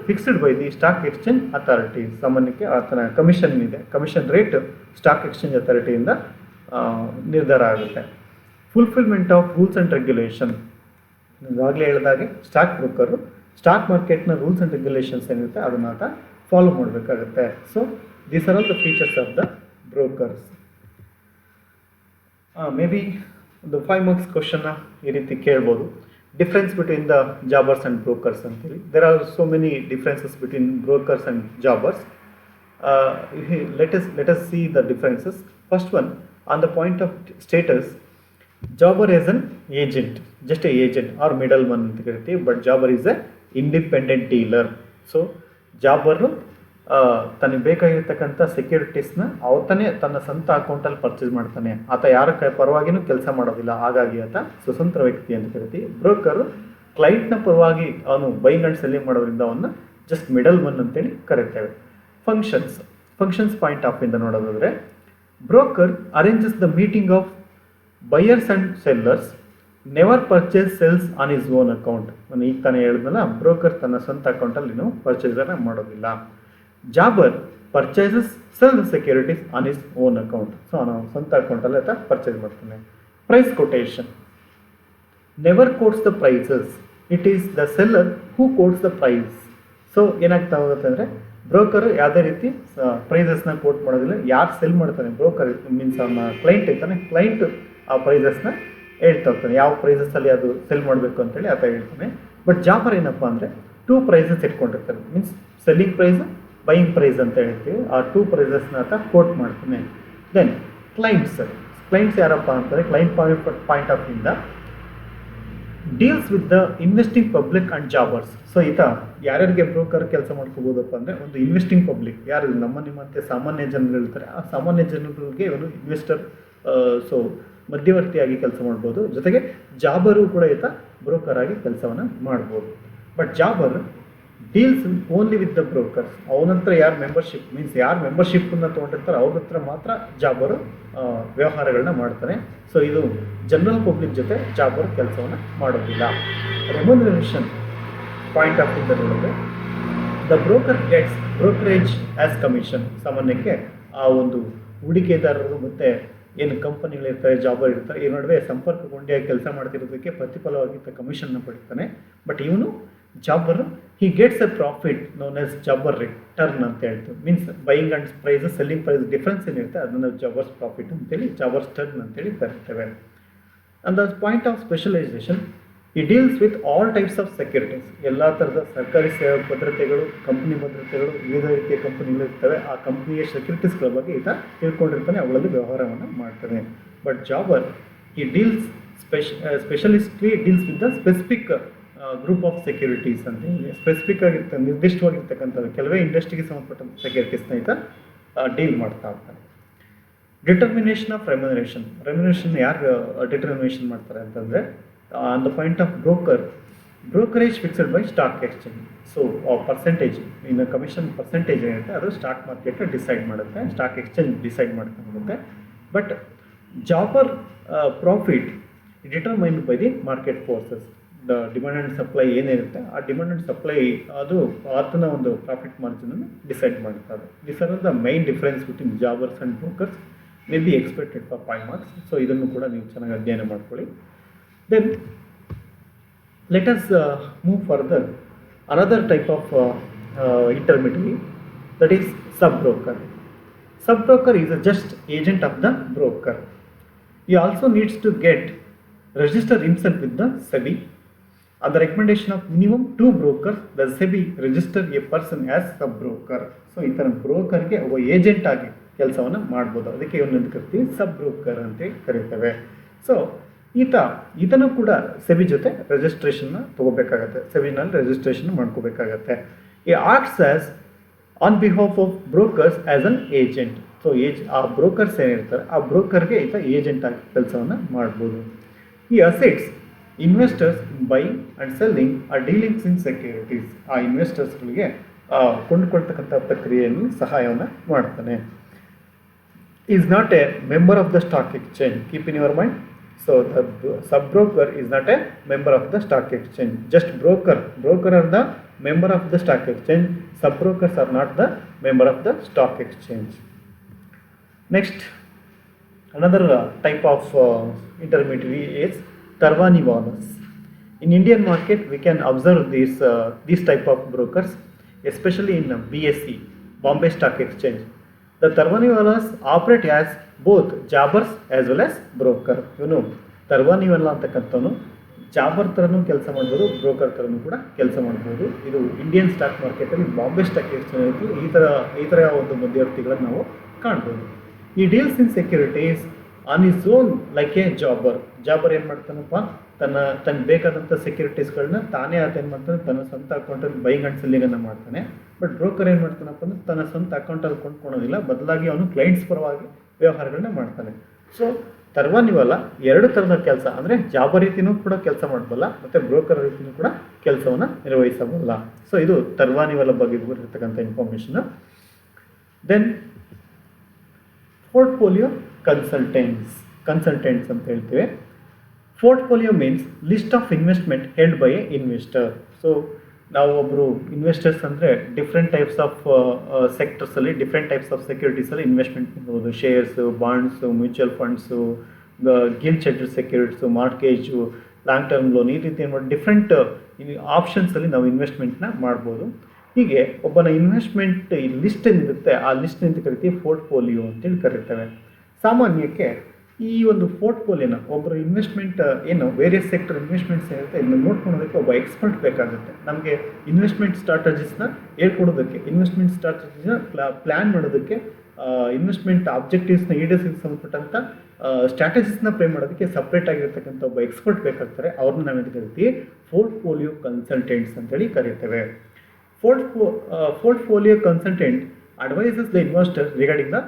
fixed by the stock exchange authority. ಸಾಮಾನ್ಯಕ್ಕೆ ಆತನ ಕಮಿಷನ್ ಇದೆ, ಕಮಿಷನ್ ರೇಟ್ ಸ್ಟಾಕ್ ಎಕ್ಸ್ಚೇಂಜ್ ಅಥಾರಿಟಿಯಿಂದ ನಿರ್ಧಾರ ಆಗುತ್ತೆ. Fulfilment of rules and regulation. ಈಗಾಗಲೇ ಹೇಳಿದಾಗೆ ಸ್ಟಾಕ್ ಬ್ರೋಕರು ಸ್ಟಾಕ್ ಮಾರ್ಕೆಟ್ನ ರೂಲ್ಸ್ ಆ್ಯಂಡ್ ರೆಗ್ಯುಲೇಷನ್ಸ್ ಏನಿರುತ್ತೆ ಅದನ್ನು ಆತ ಫಾಲೋ ಮಾಡಬೇಕಾಗುತ್ತೆ. So these are all the features of the brokers. May be ಒಂದು 5 ಮಾರ್ಕ್ಸ್ ಕ್ವಶನ್ನ ಈ ರೀತಿ ಕೇಳ್ಬೋದು. Difference between the jobbers and brokers ಅಂತೇಳಿ. There are so many differences between brokers and jobbers. let us see the differences. First one, on the point of status, jobber is an agent, just a agent or middleman ಅಂತ ಕರಿತೀವಿ. But jobber is a independent dealer. So jobber ತನಗೆ ಬೇಕಾಗಿರ್ತಕ್ಕಂಥ ಸೆಕ್ಯೂರಿಟೀಸ್ನ ಅವತಾನೆ ತನ್ನ ಸ್ವಂತ ಅಕೌಂಟಲ್ಲಿ ಪರ್ಚೇಸ್ ಮಾಡ್ತಾನೆ. ಆತ ಯಾರ ಪರವಾಗಿನೂ ಕೆಲಸ ಮಾಡೋದಿಲ್ಲ, ಹಾಗಾಗಿ ಆತ ಸ್ವತಂತ್ರ ವ್ಯಕ್ತಿ ಅಂತ ಕರಿತೀವಿ. ಬ್ರೋಕರು ಕ್ಲೈಂಟ್ನ ಪರವಾಗಿ ಅವನು ಬೈಯಿಂಗ್ ಆ್ಯಂಡ್ ಸೆಲ್ಲಿಂಗ್ ಮಾಡೋದ್ರಿಂದ ಅವನ್ನ ಜಸ್ಟ್ ಮಿಡಲ್ ಮನ್ ಅಂತೇಳಿ ಕರಿತೇವೆ. ಫಂಕ್ಷನ್ಸ್ ಪಾಯಿಂಟ್ ಆಫ್ ಇಂದ ನೋಡೋದಾದರೆ, broker arranges the meeting of buyers and sellers, never purchase sells on his own account. ನಾನು ಈಗ ತಾನೇ ಹೇಳಿದ್ನಲ್ಲ, ಬ್ರೋಕರ್ ತನ್ನ ಸ್ವಂತ ಅಕೌಂಟಲ್ಲಿ ಪರ್ಚೇಸನ್ನು ಮಾಡೋದಿಲ್ಲ. Jobber purchases sell the securities on his own account. So ಅವನು ಸ್ವಂತ ಅಕೌಂಟಲ್ಲಿ ಆತ ಪರ್ಚೇಸ್ ಮಾಡ್ತಾನೆ. Price quotation, never quotes the prices, it is the seller who quotes the price. So ಏನಾಗ್ತಾ ಹೋಗುತ್ತೆ ಅಂದರೆ, ಬ್ರೋಕರ್ ಯಾವುದೇ ರೀತಿ ಪ್ರೈಸಸ್ನ ಕೋಟ್ ಮಾಡೋದಿಲ್ಲ. ಯಾರು ಸೆಲ್ ಮಾಡ್ತಾನೆ, ಬ್ರೋಕರ್ ಮೀನ್ಸ್ ಅವನ ಕ್ಲೈಂಟ್ ಇರ್ತಾನೆ, ಕ್ಲೈಂಟ್ ಆ ಪ್ರೈಸಸ್ನ ಹೇಳ್ತಾ ಹೋಗ್ತಾನೆ, ಯಾವ ಪ್ರೈಸಸ್ಸಲ್ಲಿ ಅದು ಸೆಲ್ ಮಾಡಬೇಕು ಅಂತೇಳಿ ಆತ ಹೇಳ್ತಾನೆ. ಬಟ್ ಜಾಬರ್ ಏನಪ್ಪ ಅಂದರೆ 2 ಪ್ರೈಸಸ್ ಇಟ್ಕೊಂಡಿರ್ತಾನೆ. Means selling price, buying price ಅಂತ ಹೇಳ್ತೀವಿ. ಆ 2 ಪ್ರೈಸಸ್ನ ಆತ ಕೋಟ್ ಮಾಡ್ತಾನೆ. ದೆನ್ ಕ್ಲೈಂಟ್ಸ್ ಯಾರಪ್ಪ ಅಂತಂದರೆ, ಕ್ಲೈಂಟ್ ಪಾಯಿಂಟ್ ಆಫ್ ಇಂದ deals with the investing public and jobbers. So ಈತ ಯಾರ್ಯಾರಿಗೆ ಬ್ರೋಕರ್ ಕೆಲಸ ಮಾಡ್ಕೋಬೋದಪ್ಪ ಅಂದರೆ, ಒಂದು ಇನ್ವೆಸ್ಟಿಂಗ್ ಪಬ್ಲಿಕ್, ಯಾರು ನಿಮ್ಮಂತೆ ಸಾಮಾನ್ಯ ಜನರು ಇರ್ತಾರೆ, ಆ ಸಾಮಾನ್ಯ ಜನರಿಗೆ ಇವನು ಇನ್ವೆಸ್ಟರ್, ಸೊ ಮಧ್ಯವರ್ತಿಯಾಗಿ ಕೆಲಸ ಮಾಡ್ಬೋದು. ಜೊತೆಗೆ ಜಾಬರು ಕೂಡ ಈತ ಬ್ರೋಕರ್ ಆಗಿ ಕೆಲಸವನ್ನು ಮಾಡ್ಬೋದು. But jobber deals only with the brokers. ಅವನ ಹತ್ರ ಯಾರು ಮೆಂಬರ್ಶಿಪ್, ಮೀನ್ಸ್ ಯಾರು ಮೆಂಬರ್ಶಿಪ್ಪನ್ನು ತೊಗೊಂಡಿರ್ತಾರೆ ಅವ್ರ ಹತ್ರ ಮಾತ್ರ ಜಾಬರು ವ್ಯವಹಾರಗಳನ್ನ ಮಾಡ್ತಾನೆ. ಸೊ ಇದು ಜನರಲ್ ಪಬ್ಲಿಕ್ ಜೊತೆ ಜಾಬರು ಕೆಲಸವನ್ನು ಮಾಡೋದಿಲ್ಲ. ರೆಮ್ಯುನರೇಷನ್ ಪಾಯಿಂಟ್ ಆಫ್ ಇಂದ ನೋಡಿದ್ರೆ, the broker gets brokerage as commission. ಸಾಮಾನ್ಯಕ್ಕೆ ಆ ಒಂದು ಹೂಡಿಕೆದಾರರು ಮತ್ತು ಏನು ಕಂಪನಿಗಳಿರ್ತಾರೆ, ಜಾಬರ್ ಇರ್ತಾರೆ, ಈ ನಡುವೆ ಸಂಪರ್ಕಗೊಂಡಿಯಾಗಿ ಕೆಲಸ ಮಾಡ್ತಿರೋದಕ್ಕೆ ಪ್ರತಿಫಲವಾಗಿ ಕಮಿಷನ್ನ ಪಡಿತಾನೆ. ಬಟ್ ಇವನು jobber he gets a profit known as jobber return ಅಂತ ಹೇಳ್ತೀವಿ. Means buying and price, selling price difference ಏನಿರುತ್ತೆ ಅದನ್ನು ಜಾಬರ್ಸ್ ಪ್ರಾಫಿಟ್ ಅಂತೇಳಿ, ಜಾಬರ್ಸ್ ಟರ್ನ್ ಅಂತೇಳಿ ಕರಿತೇವೆ. And the point of specialisation, he deals with all types of securities. ಎಲ್ಲ ಥರದ ಸರ್ಕಾರಿ ಸೇವಾ ಭದ್ರತೆಗಳು, ಕಂಪ್ನಿ ಭದ್ರತೆಗಳು, ವಿವಿಧ ರೀತಿಯ ಕಂಪನಿಗಳು ಇರ್ತವೆ. ಆ ಕಂಪ್ನಿಯ ಸೆಕ್ಯೂರಿಟೀಸ್ಗಳ ಬಗ್ಗೆ ಈತ ತಿಳ್ಕೊಂಡಿರ್ತಾನೆ, ಅವುಗಳಲ್ಲಿ ವ್ಯವಹಾರವನ್ನು ಮಾಡ್ತಾನೆ. But jobber he deals specialistly deals with the specific group of securities ಅಂತ ಹೇಳಿ, ಸ್ಪೆಸಿಫಿಕ್ ಆಗಿರ್ತ ನಿರ್ದಿಷ್ಟವಾಗಿರ್ತಕ್ಕಂಥದ್ದು ಕೆಲವೇ ಇಂಡಸ್ಟ್ರಿಗೆ ಸಂಬಂಧಪಟ್ಟ ಸೆಕ್ಯೂರಿಟೀಸ್ನ ಈತ ಡೀಲ್ ಮಾಡ್ತಾ ಹೋಗ್ತಾನೆ. ಡಿಟರ್ಮಿನೇಷನ್ ಆಫ್ ರೆಮ್ಯುನರೇಷನ್ ಯಾರು ಡಿಟರ್ಮಿನೇಷನ್ ಮಾಡ್ತಾರೆ ಅಂತಂದರೆ, on the point of brokerage fixed by stock exchange. So percentage, ಇನ್ನು ಕಮಿಷನ್ ಪರ್ಸೆಂಟೇಜ್ ಏನಿರುತ್ತೆ ಅದು ಸ್ಟಾಕ್ ಮಾರ್ಕೆಟ್ ಡಿಸೈಡ್ ಮಾಡುತ್ತೆ, ಸ್ಟಾಕ್ ಎಕ್ಸ್ಚೇಂಜ್ ಡಿಸೈಡ್ ಮಾಡ್ತಾ ಹೋಗುತ್ತೆ. But jobber profit determined by the market forces. The demand and supply ಏನಿರುತ್ತೆ, ಆ ಡಿಮಾಂಡ್ ಆ್ಯಂಡ್ ಸಪ್ಲೈ ಅದು ಆತನ ಒಂದು ಪ್ರಾಫಿಟ್ ಮಾರ್ಜಿನನ್ನು ಡಿಸೈಡ್ ಮಾಡ್ತಾರೆ. This are the main difference between jobbers and brokers. May be expected for 5 marks. So ಇದನ್ನು ಕೂಡ ನೀವು ಚೆನ್ನಾಗಿ ಅಧ್ಯಯನ ಮಾಡ್ಕೊಳ್ಳಿ. Then let us move further. Another type of intermediary, that is sub-broker. Sub-broker is a just agent of the broker. He also needs to register himself with the SEBI. On the recommendation of minimum 2 brokers, the SEBI register a person as sub-broker. So ಈತನ ಬ್ರೋಕರ್ಗೆ ಒಬ್ಬ ಏಜೆಂಟ್ ಆಗಿ ಕೆಲಸವನ್ನು ಮಾಡ್ಬೋದು. ಅದಕ್ಕೆ ಇವನನ್ನು ಕರಿತೀವಿ ಸಬ್ ಬ್ರೋಕರ್ ಅಂತ ಕರಿತೇವೆ. ಸೊ ಈತನೂ ಕೂಡ ಸೆಬಿ ಜೊತೆ ರಿಜಿಸ್ಟ್ರೇಷನ್ನ ತೊಗೋಬೇಕಾಗತ್ತೆ, ಸೆಬಿನಲ್ಲಿ ರಿಜಿಸ್ಟ್ರೇಷನ್ ಮಾಡ್ಕೋಬೇಕಾಗತ್ತೆ. ಈ acts as on behalf of brokers as an agent. So ಆ ಬ್ರೋಕರ್ಸ್ ಏನಿರ್ತಾರೆ ಆ ಬ್ರೋಕರ್ಗೆ ಈತ ಏಜೆಂಟ್ ಆಗಿ ಕೆಲಸವನ್ನು ಮಾಡ್ಬೋದು. ಈ assets investors in buying and selling or dealings in securities. ಆ ಇನ್ವೆಸ್ಟರ್ಸ್ಗಳಿಗೆ ಕೊಂಡುಕೊಳ್ತಕ್ಕಂಥ ಪ್ರಕ್ರಿಯೆಯಲ್ಲಿ ಸಹಾಯವನ್ನು ಮಾಡ್ತಾನೆ. Is not a member of the stock exchange, keep in your mind. So the sub broker is not a member of the stock exchange, just broker are the member of the stock exchange, sub brokers are not the member of the stock exchange. Next, another type of intermediary is Tarwaniwalas. In Indian market we can observe these type of brokers, especially in BSE, Bombay Stock Exchange. The Tarwaniwalas operate as both jobbers as well as broker. You know, Tarwaniwala ಅಂತಕ್ಕಂಥವನು ಜಾಬರ್ ಥರನೂ ಕೆಲಸ ಮಾಡ್ಬೋದು, ಬ್ರೋಕರ್ ಥರನೂ ಕೂಡ ಕೆಲಸ ಮಾಡ್ಬೋದು. ಇದು ಇಂಡಿಯನ್ ಸ್ಟಾಕ್ ಮಾರ್ಕೆಟಲ್ಲಿ ಬಾಂಬೆ ಸ್ಟಾಕ್ ಎಕ್ಸ್ಚೇಂಜ್ ಈ ಥರ ಒಂದು ಮಧ್ಯವರ್ತಿಗಳನ್ನು ನಾವು ಕಾಣ್ಬೋದು. He deals in securities on his own like a jobber ಏನು ಮಾಡ್ತಾನಪ್ಪ, ತನ್ನ ಬೇಕಾದಂಥ ಸೆಕ್ಯೂರಿಟೀಸ್ಗಳನ್ನ ತಾನೇ ಏನು ಮಾಡ್ತಾನೆ, ತನ್ನ ಸ್ವಂತ ಅಕೌಂಟಲ್ಲಿ ಬೈಯಿಂಗ್ ಆ್ಯಂಡ್ ಸೆಲ್ಲಿಂಗನ್ನು ಮಾಡ್ತಾನೆ. ಬಟ್ ಬ್ರೋಕರ್ ಏನು ಮಾಡ್ತಾನಪ್ಪ ಅಂದರೆ ತನ್ನ ಸ್ವಂತ ಅಕೌಂಟಲ್ಲಿ ಕೊಂಡ್ಕೊಳೋದಿಲ್ಲ, ಬದಲಾಗಿ ಅವನು ಕ್ಲೈಂಟ್ಸ್ ಪರವಾಗಿ ವ್ಯವಹಾರಗಳನ್ನ ಮಾಡ್ತಾನೆ. ಸೊ ತರ್ವಾನಿವಾಲ ಎರಡು ಥರದ ಕೆಲಸ, ಅಂದರೆ ಜಾಬರ್ ರೀತಿಯೂ ಕೂಡ ಕೆಲಸ ಮಾಡಬಲ್ಲ ಮತ್ತು ಬ್ರೋಕರ್ ರೀತಿಯೂ ಕೂಡ ಕೆಲಸವನ್ನು ನಿರ್ವಹಿಸಬಲ್ಲ. ಸೊ ಇದು ತರ್ವಾನಿವಾಲ ಬಗ್ಗೆ ಇರತಕ್ಕಂಥ ಇನ್ಫಾರ್ಮೇಷನ್. ದೆನ್ ಪೋರ್ಟ್ಫೋಲಿಯೋ ಕನ್ಸಲ್ಟೆಂಟ್ಸ್ ಅಂತ ಹೇಳ್ತೀವಿ. Portfolio means list of investment held by a investor. So ನಾವು ಒಬ್ಬರು ಇನ್ವೆಸ್ಟರ್ಸ್ ಅಂದರೆ ಡಿಫ್ರೆಂಟ್ ಟೈಪ್ಸ್ ಆಫ್ ಸೆಕ್ಟರ್ಸಲ್ಲಿ ಡಿಫ್ರೆಂಟ್ ಟೈಪ್ಸ್ ಆಫ್ ಸೆಕ್ಯೂರಿಟೀಸಲ್ಲಿ ಇನ್ವೆಸ್ಟ್ಮೆಂಟ್ ಮಾಡ್ಬೋದು. Shares, bonds, mutual funds, gilt sector securities, mortgage, long term loan, ಈ ರೀತಿ ಏನು ಮಾಡಿ ಡಿಫ್ರೆಂಟ್ ಆಪ್ಷನ್ಸಲ್ಲಿ ನಾವು ಇನ್ವೆಸ್ಟ್ಮೆಂಟ್ನ ಮಾಡ್ಬೋದು. ಹೀಗೆ ಒಬ್ಬನ ಇನ್ವೆಸ್ಟ್ಮೆಂಟ್ ಈ ಲಿಸ್ಟ್ ಏನಿರುತ್ತೆ ಆ ಲಿಸ್ಟ್ ಅಂತ ಕರಿತೀವಿ ಪೋರ್ಟ್ಫೋಲಿಯೋ ಅಂತೇಳಿ ಕರೀತೇವೆ. ಸಾಮಾನ್ಯಕ್ಕೆ ಈ ಒಂದು ಪೋರ್ಟ್ಫೋಲಿಯೋನ ಒಬ್ಬರು ಇನ್ವೆಸ್ಟ್ಮೆಂಟ್ ಏನು ವೇರಿಯಸ್ ಸೆಕ್ಟರ್ ಇನ್ವೆಸ್ಟ್ಮೆಂಟ್ಸ್ ಏನಿರುತ್ತೆ ಇದನ್ನು ನೋಡ್ಕೊಳೋದಕ್ಕೆ ಒಬ್ಬ ಎಕ್ಸ್ಪರ್ಟ್ ಬೇಕಾಗುತ್ತೆ. ನಮಗೆ ಇನ್ವೆಸ್ಟ್ಮೆಂಟ್ ಸ್ಟ್ರಾಟಜಿಸ್ನ ಹೇಳ್ಕೊಡೋದಕ್ಕೆ, ಇನ್ವೆಸ್ಟ್ಮೆಂಟ್ ಸ್ಟ್ರಾಟಜಿನ ಪ್ಲ್ಯಾನ್ ಮಾಡೋದಕ್ಕೆ, ಇನ್ವೆಸ್ಟ್ಮೆಂಟ್ ಆಬ್ಜೆಕ್ಟಿವ್ಸ್ನ ಈಡೇರಿಸಲಿಕ್ಕೆ ಸಂಬಂಧಪಟ್ಟಂಥ ಸ್ಟ್ರಾಟಜಿಸ್ನ ಪ್ಲೇ ಮಾಡೋದಕ್ಕೆ ಸಪ್ರೇಟ್ ಆಗಿರ್ತಕ್ಕಂಥ ಒಬ್ಬ ಎಕ್ಸ್ಪರ್ಟ್ ಬೇಕಾಗ್ತಾರೆ. ಅವ್ರನ್ನ ನಾವೇನು ಕರಿತೀವಿ, ಪೋರ್ಟ್ಫೋಲಿಯೋ ಕನ್ಸಲ್ಟೆಂಟ್ಸ್ ಅಂತೇಳಿ ಕರೀತೇವೆ. Portfolio consultant advises the investor regarding the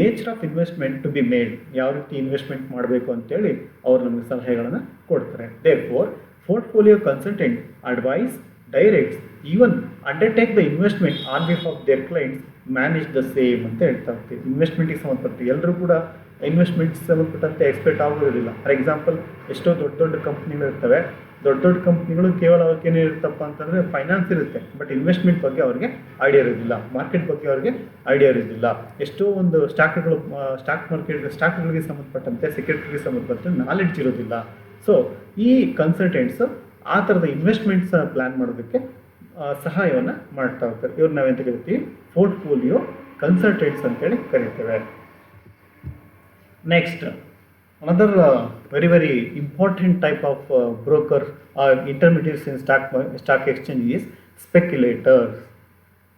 nature of investment to be made. ಯಾವ ರೀತಿ ಇನ್ವೆಸ್ಟ್ಮೆಂಟ್ ಮಾಡಬೇಕು ಅಂತೇಳಿ ಅವರು ನಮಗೆ ಸಲಹೆಗಳನ್ನು ಕೊಡ್ತಾರೆ. Therefore, portfolio consultant advise, directs, even undertake the investment on behalf of their clients, manage the same ಅಂತ ಹೇಳ್ತಾ ಹೋಗ್ತೀವಿ. ಇನ್ವೆಸ್ಟ್ಮೆಂಟಿಗೆ ಸಂಬಂಧಪಟ್ಟ ಎಲ್ಲರೂ ಕೂಡ ಇನ್ವೆಸ್ಟ್ಮೆಂಟ್ಸ್ ಸಂಬಂಧಪಟ್ಟಂತೆ ಎಕ್ಸ್ಪರ್ಟ್ ಆಗೋದಿಲ್ಲ. ಫಾರ್ ಎಕ್ಸಾಂಪಲ್, ಎಷ್ಟೋ ದೊಡ್ಡ ಕಂಪ್ನಿಗಳು ಇರ್ತವೆ. ದೊಡ್ಡ ಕಂಪ್ನಿಗಳು ಕೇವಲ ಅವ್ರಿಗೆ ಏನಿರುತ್ತಪ್ಪ ಅಂತಂದರೆ ಫೈನಾನ್ಸ್ ಇರುತ್ತೆ, ಬಟ್ ಇನ್ವೆಸ್ಟ್ಮೆಂಟ್ ಬಗ್ಗೆ ಅವ್ರಿಗೆ ಐಡಿಯಾ ಇರೋದಿಲ್ಲ, ಮಾರ್ಕೆಟ್ ಬಗ್ಗೆ ಅವ್ರಿಗೆ ಐಡಿಯಾ ಇರೋದಿಲ್ಲ. ಎಷ್ಟೋ ಒಂದು ಸ್ಟಾಕ್ಗಳಿಗೆ ಸಂಬಂಧಪಟ್ಟಂತೆ, ಸೆಕ್ಯೂರಿಟಿಗೆ ಸಂಬಂಧಪಟ್ಟಂತೆ ನಾಲೆಡ್ಜ್ ಇರೋದಿಲ್ಲ. ಸೊ ಈ ಕನ್ಸಲ್ಟೆಂಟ್ಸು ಆ ಥರದ ಇನ್ವೆಸ್ಟ್ಮೆಂಟ್ಸ್ ಪ್ಲ್ಯಾನ್ ಮಾಡೋದಕ್ಕೆ ಸಹಾಯವನ್ನು ಮಾಡ್ತಾ ಹೋಗ್ತಾರೆ. ಇವ್ರು ನಾವೆಂತ ಕರಿತೀವಿ, ಪೋರ್ಟ್ಫೋಲಿಯೋ ಕನ್ಸಲ್ಟೆಂಟ್ಸ್ ಅಂತೇಳಿ ಕರಿತೇವೆ. Next, another very important type of broker or intermediaries in stock exchange is speculators.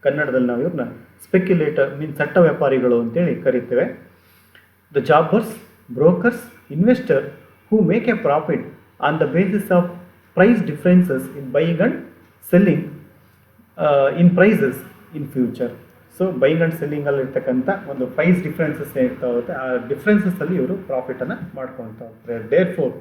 ಕನ್ನಡದಲ್ಲಿ ನಾವು ಇವ್ರನ್ನ ಸ್ಪೆಕ್ಯುಲೇಟರ್ ಮೀನ್ಸ್ ಸಟ್ಟ ವ್ಯಾಪಾರಿಗಳು ಅಂತೇಳಿ ಕರಿತೇವೆ. The jobbers, brokers, investor who make a profit on the basis of price differences in buying and selling in prices in future. So buying and ಸೆಲ್ಲಿಂಗಲ್ಲಿ ಇರ್ತಕ್ಕಂಥ ಒಂದು ಪ್ರೈಸ್ ಡಿಫ್ರೆನ್ಸಸ್ ಏನಿರ್ತಾ ಹೋಗುತ್ತೆ, ಆ ಡಿಫ್ರೆನ್ಸಸ್ಸಲ್ಲಿ ಇವರು ಪ್ರಾಫಿಟನ್ನು ಮಾಡ್ಕೊಳ್ತಾ ಹೋಗ್ತಾರೆ. Therefore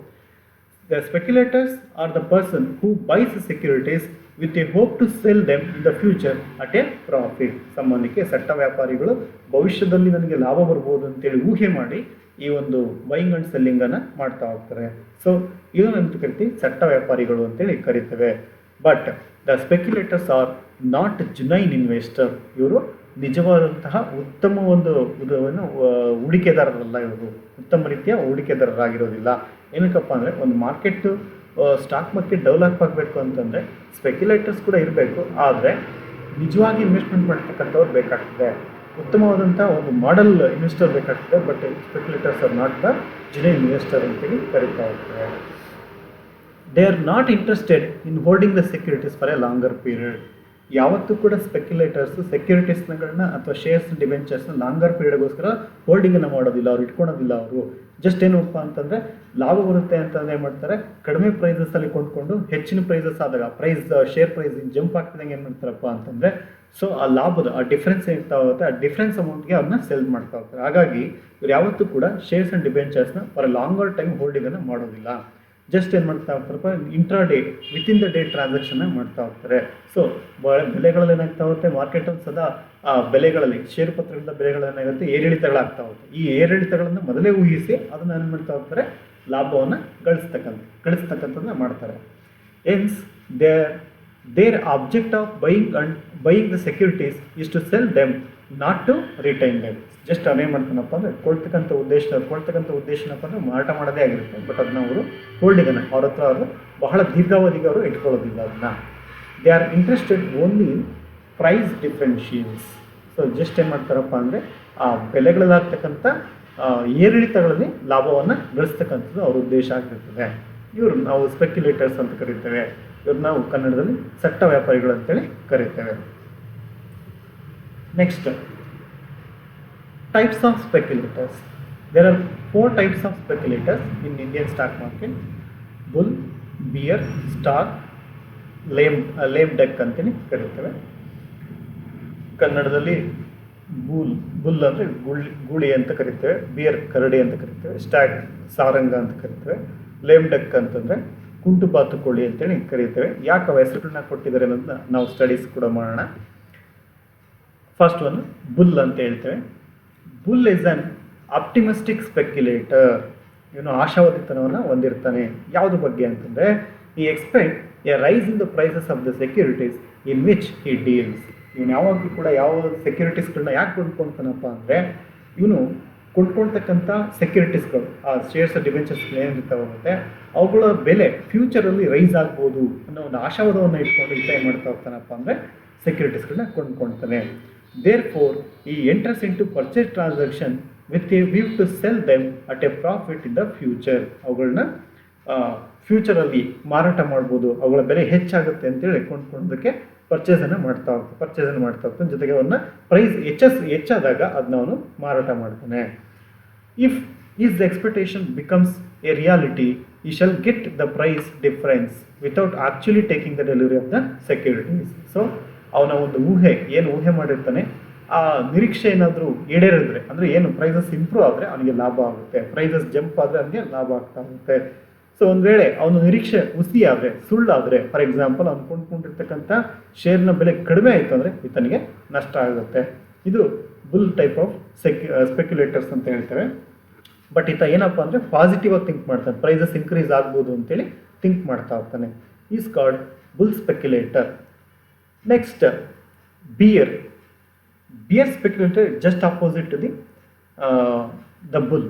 the speculators are the person who buys securities with a hope to sell them in the future at a profit. ಸಂಬಂಧಕ್ಕೆ ಸಟ್ಟ ವ್ಯಾಪಾರಿಗಳು ಭವಿಷ್ಯದಲ್ಲಿ ನನಗೆ ಲಾಭ ಬರ್ಬೋದು ಅಂತೇಳಿ ಊಹೆ ಮಾಡಿ ಈ ಒಂದು ಬೈಯಿಂಗ್ ಆ್ಯಂಡ್ ಸೆಲ್ಲಿಂಗನ್ನು ಮಾಡ್ತಾ ಹೋಗ್ತಾರೆ. ಸೊ ಇದನ್ನಂತೂ ಕರಿತೀವಿ ಸಟ್ಟ ವ್ಯಾಪಾರಿಗಳು ಅಂತೇಳಿ ಕರಿತೇವೆ. But the speculators are not genuine investor. ಇವರು ನಿಜವಾದಂತಹ ಉತ್ತಮ ಒಂದು ಹೂಡಿಕೆದಾರರಲ್ಲ, ಇವರು ಉತ್ತಮ ರೀತಿಯ ಹೂಡಿಕೆದಾರರಾಗಿರೋದಿಲ್ಲ. ಏನಕ್ಕಪ್ಪ ಅಂದರೆ ಒಂದು ಸ್ಟಾಕ್ ಮಾರ್ಕೆಟ್ ಡೆವಲಪ್ ಆಗಬೇಕು ಅಂತಂದರೆ ಸ್ಪೆಕ್ಯುಲೇಟರ್ಸ್ ಕೂಡ ಇರಬೇಕು, ಆದರೆ ನಿಜವಾಗಿ ಇನ್ವೆಸ್ಟ್ಮೆಂಟ್ ಮಾಡ್ತಕ್ಕಂಥವ್ರು ಬೇಕಾಗ್ತದೆ, ಉತ್ತಮವಾದಂಥ ಒಂದು ಮಾಡೆಲ್ ಇನ್ವೆಸ್ಟರ್ ಬೇಕಾಗ್ತದೆ. But speculators are not the genuine investor ಅಂತೇಳಿ ಕರೀತಾ ಹೋಗ್ತಾರೆ. They are not interested in holding the securities for a longer period. ಯಾವತ್ತೂ ಕೂಡ ಸ್ಪೆಕ್ಯುಲೇಟರ್ಸು ಸೆಕ್ಯೂರಿಟೀಸ್ಗಳನ್ನ ಅಥವಾ ಶೇರ್ಸ್ ಡಿಬೆಂಚರ್ಸ್ನ ಲಾಂಗರ್ ಪೀರಿಯಡ್ಗೋಸ್ಕರ ಹೋಲ್ಡಿಂಗನ್ನು ಮಾಡೋದಿಲ್ಲ, ಅವ್ರು ಇಟ್ಕೊಳೋದಿಲ್ಲ. ಅವರು ಜಸ್ಟ್ ಏನಪ್ಪ ಅಂತಂದರೆ ಲಾಭ ಬರುತ್ತೆ ಅಂತಂದರೆ ಏನು ಮಾಡ್ತಾರೆ, ಕಡಿಮೆ ಪ್ರೈಸಸ್ಸಲ್ಲಿ ಕೊಂಡ್ಕೊಂಡು ಹೆಚ್ಚಿನ ಪ್ರೈಸಸ್ ಆದಾಗ ಶೇರ್ ಪ್ರೈಸ್ ಜಂಪ್ ಆಗ್ತಿದ್ದಂಗೆ ಏನು ಮಾಡ್ತಾರಪ್ಪ ಅಂತಂದರೆ, ಸೊ ಆ ಲಾಭದ ಆ ಡಿಫ್ರೆನ್ಸ್ ಏನಿರ್ತಾ ಹೋಗುತ್ತೆ, ಆ ಡಿಫ್ರೆನ್ಸ್ ಅಮೌಂಟ್ಗೆ ಅವ್ರನ್ನ ಸೆಲ್ ಮಾಡ್ತಾ ಹೋಗ್ತಾರೆ. ಹಾಗಾಗಿ ಇವ್ರು ಯಾವತ್ತೂ ಕೂಡ ಶೇರ್ಸ್ ಆ್ಯಂಡ್ ಡಿಬೆಂಚರ್ಸ್ನ ಫಾರ್ ಲಾಂಗರ್ ಟೈಮ್ ಹೋಲ್ಡಿಂಗನ್ನು ಮಾಡೋದಿಲ್ಲ. ಜಸ್ಟ್ ಏನು ಮಾಡ್ತಾ ಹೋಗ್ತಾರಪ್ಪ, intraday within the day ಟ್ರಾನ್ಸಾಕ್ಷನ್ನ ಮಾಡ್ತಾ ಹೋಗ್ತಾರೆ. ಸೊ ಬೆಲೆಗಳಲ್ಲಿ ಏನಾಗ್ತಾ ಹೋಗುತ್ತೆ, ಮಾರ್ಕೆಟಲ್ಲಿ ಸದಾ ಆ ಬೆಲೆಗಳಲ್ಲಿ ಷೇರು ಪತ್ರಗಳ ಬೆಲೆಗಳೇನಾಗುತ್ತೆ ಏರಿಳಿತಗಳಾಗ್ತಾ ಹೋಗುತ್ತೆ. ಈ ಏರಿಳಿತಗಳನ್ನು ಮೊದಲೇ ಊಹಿಸಿ ಅದನ್ನು ಏನು ಮಾಡ್ತಾ ಹೋಗ್ತಾರೆ, ಲಾಭವನ್ನು ಗಳಿಸ್ತಕ್ಕಂಥದ್ದನ್ನ ಮಾಡ್ತಾರೆ. Hence their object of buying the securities is to sell them, not to retain them. Just ಅವನೇನು ಮಾಡ್ತಾನಪ್ಪ ಅಂದರೆ ಕೊಡ್ತಕ್ಕಂಥ ಉದ್ದೇಶನಪ್ಪ ಅಂದರೆ ಮಾರಾಟ ಮಾಡೋದೇ ಆಗಿರುತ್ತೆ. ಬಟ್ ಅದನ್ನ ಅವರು ಹೋಲ್ಡಿಂಗನ್ನು ಅವ್ರ ಹತ್ರ ಅವರು ಬಹಳ ದೀರ್ಘಾವಧಿಗೆ ಅವರು ಇಟ್ಕೊಳ್ಳೋದಿಲ್ಲ ಅದನ್ನ. They are interested only in price differentials. So just ಏನು ಮಾಡ್ತಾರಪ್ಪ ಅಂದರೆ ಆ ಬೆಲೆಗಳಲ್ಲಾಗ್ತಕ್ಕಂಥ ಏರಿಳಿತಗಳಲ್ಲಿ ಲಾಭವನ್ನು ಗಳಿಸ್ತಕ್ಕಂಥದ್ದು ಅವ್ರ ಉದ್ದೇಶ ಆಗಿರ್ತದೆ. ಇವರು ನಾವು ಸ್ಪೆಕ್ಯುಲೇಟರ್ಸ್ ಅಂತ ಕರಿತೇವೆ. ಇವ್ರು ನಾವು ಕನ್ನಡದಲ್ಲಿ ಸಟ್ಟ ವ್ಯಾಪಾರಿಗಳು ಅಂತೇಳಿ ಕರಿತೇವೆ. Next, types of speculators. There are 4 types of speculators in Indian stock market: bull, bear, star, lame duck ಅಂತೇಳಿ ಕರೀತೇವೆ. ಕನ್ನಡದಲ್ಲಿ ಬುಲ್ ಅಂದರೆ ಗೂಳಿ ಅಂತ ಕರಿತೇವೆ, ಬಿಯರ್ ಕರಡಿ ಅಂತ ಕರಿತೇವೆ, ಸ್ಟಾಗ್ ಸಾರಂಗ ಅಂತ ಕರಿತೇವೆ, ಲೇಮ್ ಡಕ್ ಅಂತಂದರೆ ಕುಂಟು ಬಾತುಕೋಳಿ ಅಂತೇಳಿ ಕರಿತೇವೆ. ಯಾಕೆ ಅವ ಹೆಸರುಗಳನ್ನ ಕೊಟ್ಟಿದ್ದಾರೆ ಅನ್ನೋದನ್ನ ನಾವು ಸ್ಟಡೀಸ್ ಕೂಡ ಮಾಡೋಣ. ಫಸ್ಟ್ ಒನ್ ಬುಲ್ ಅಂತ ಹೇಳ್ತೇವೆ. Bull is an optimistic speculator. ಇವನು ಆಶಾವಾದಿತನವನ್ನು ಹೊಂದಿರ್ತಾನೆ. ಯಾವುದು ಬಗ್ಗೆ ಅಂತಂದರೆ, he expect a rise in the prices of the securities in which he deals. ಇವನು ಯಾವಾಗಲೂ ಕೂಡ ಯಾವ ಸೆಕ್ಯೂರಿಟೀಸ್ಗಳನ್ನ ಯಾಕೆ ಕೊಂಡ್ಕೊಳ್ತಾನಪ್ಪ ಅಂದರೆ, ಇವನು ಕೊಂಡ್ಕೊಳ್ತಕ್ಕಂಥ ಸೆಕ್ಯೂರಿಟೀಸ್ಗಳು, ಆ ಶೇರ್ಸ್ ಡಿವೆಂಚರ್ಸ್ ಏನಿರ್ತಾವೆ ಅವುಗಳ ಬೆಲೆ ಫ್ಯೂಚರಲ್ಲಿ ರೈಸ್ ಆಗ್ಬೋದು ಅನ್ನೋ ಒಂದು ಆಶಾವಾದವನ್ನು ಇಟ್ಕೊಂಡು ಈತ ಏನು ಮಾಡ್ತಾ ಹೋಗ್ತಾನಪ್ಪ ಅಂದರೆ ಸೆಕ್ಯೂರಿಟೀಸ್ಗಳನ್ನ ಕೊಂಡ್ಕೊಳ್ತಾನೆ. Therefore, he enters into purchase transaction with a view to sell them at a profit in the future. ಅವುಗಳನ್ನ ಫ್ಯೂಚರಲ್ಲಿ ಮಾರಾಟ ಮಾಡ್ಬೋದು, ಅವುಗಳ ಬೆಲೆ ಹೆಚ್ಚಾಗುತ್ತೆ ಅಂತೇಳಿ ಕೊಂಡ್ಕೊಳ್ಳೋದಕ್ಕೆ ಪರ್ಚೇಸನ್ನು ಮಾಡ್ತಾ ಹೋಗ್ತಾನೆ. ಜೊತೆಗೆ ಅವನ್ನ ಪ್ರೈಸ್ ಹೆಚ್ಚಾದಾಗ ಅದನ್ನ ಅವನು ಮಾರಾಟ ಮಾಡ್ತಾನೆ. If his expectation becomes a reality, he shall get the price difference without actually taking the delivery of the securities. So ಅವನ ಒಂದು ಏನು ಊಹೆ ಮಾಡಿರ್ತಾನೆ, ಆ ನಿರೀಕ್ಷೆ ಏನಾದರೂ ಈಡೇರಿದ್ರೆ, ಅಂದರೆ ಏನು ಪ್ರೈಸಸ್ ಇಂಪ್ರೂವ್ ಆದರೆ ಅವನಿಗೆ ಲಾಭ ಆಗುತ್ತೆ, ಪ್ರೈಸಸ್ ಜಂಪ್ ಆದರೆ ಅವನಿಗೆ ಲಾಭ ಆಗ್ತಾ ಹೋಗುತ್ತೆ. ಸೊ ಒಂದು ವೇಳೆ ಅವನ ನಿರೀಕ್ಷೆ ಹುಸಿ ಆದರೆ, ಸುಳ್ಳಾದರೆ, ಫಾರ್ ಎಕ್ಸಾಂಪಲ್ ಅವ್ನು ಕೊಂಡ್ಕೊಂಡಿರ್ತಕ್ಕಂಥ ಶೇರ್ನ ಬೆಲೆ ಕಡಿಮೆ ಆಯಿತು ಅಂದರೆ ಈತನಿಗೆ ನಷ್ಟ ಆಗುತ್ತೆ. ಇದು ಬುಲ್ ಟೈಪ್ ಆಫ್ ಸ್ಪೆಕ್ಯುಲೇಟರ್ಸ್ ಅಂತ ಹೇಳ್ತೇವೆ. ಬಟ್ ಈತ ಏನಪ್ಪ ಅಂದರೆ ಪಾಸಿಟಿವ್ ಆಗಿ ಥಿಂಕ್ ಮಾಡ್ತಾನೆ, ಪ್ರೈಸಸ್ ಇನ್ಕ್ರೀಸ್ ಆಗ್ಬೋದು ಅಂತೇಳಿ ಥಿಂಕ್ ಮಾಡ್ತಾ ಹೋಗ್ತಾನೆ. Is called bull speculator. Next, bear. Bear speculator just opposite to the bull.